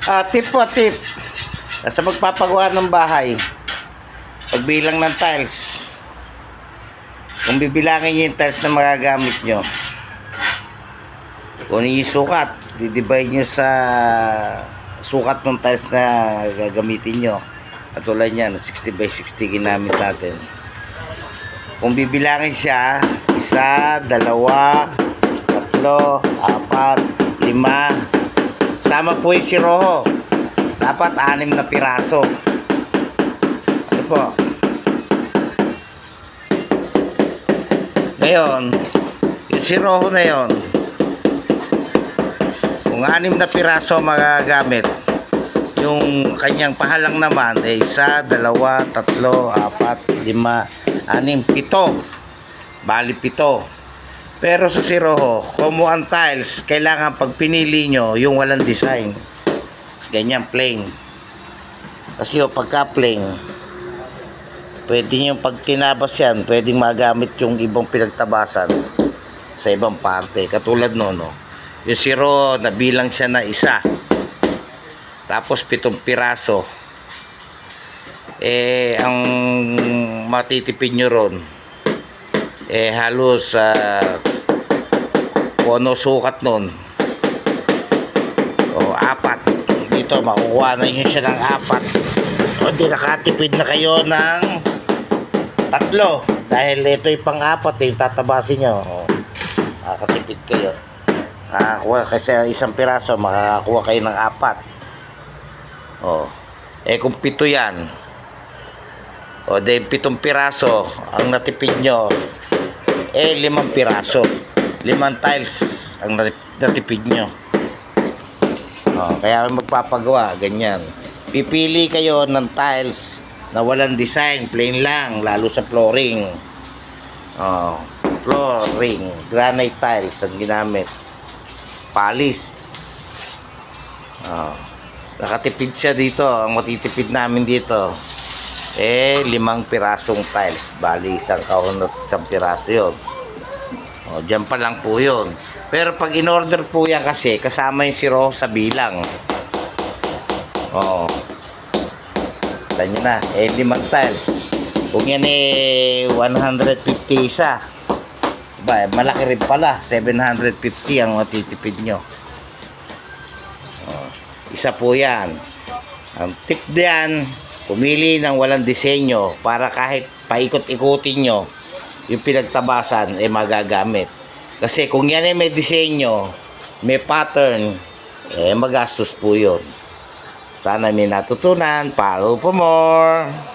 Tip po, tip. Sa magpapagawa ng bahay, pagbilang ng tiles, kung bibilangin nyo yung tiles na magagamit nyo, kunin yung sukat, didivide nyo sa sukat ng tiles na gagamitin nyo. Katulad yan, 60 by 60 ginamit natin. Kung bibilangin siya, 1, 2, 3, 4, 5, sama po yung siroho. Dapat 6 na piraso. Ano po? Ngayon, yung siroho na yon, kung 6 na piraso magagamit, yung kanyang pahalang naman ay 1, 2, 3, 4, 5, 6, 7. Bali 7. Pero sa siroho, kumuha ang tiles, kailangan pag pinili nyo yung walang design, ganyan plain. Kasi pagka plain, pwede nyo pag tinabas yan, pwedeng magamit yung ibang pinagtabasan sa ibang parte. Katulad no, yung siroho, nabilang siya na 1, tapos 7 piraso. Ang matitipid nyo ron, halos kung ano sukat nun, 4 dito, makukuha na nyo siya ng 4, o di nakatipid na kayo ng 3, dahil ito yung pang-4 yung tatabasin nyo. Makakatipid kayo, makakuha kasi 1 piraso, makakakuha kayo ng 4. Kung 7 yan, dahil 7 piraso ang natipid nyo, 5 piraso, 5 tiles ang natipid nyo. Kaya magpapagawa ganyan, pipili kayo ng tiles na walang design, plain lang, lalo sa flooring. Flooring, granite tiles ang ginamit, polish. Nakatipid siya dito. Ang matitipid namin dito 5 pirasong tiles, bali 1 kahon at 1 piraso yun. Dyan pa lang po yun. Pero pag in-order po yan, kasi kasama yung siroho sa bilang. Tanya nyo na, 5 tiles. Kung yan 150 isa, malaki rin pala, 750 ang matitipid nyo. Isa po yan. Ang tip diyan, pumili ng walang disenyo para kahit paikot-ikutin nyo yung pinagtabasan magagamit. Kasi kung yan may disenyo, may pattern, magastos po yun. Sana may natutunan. Follow for more.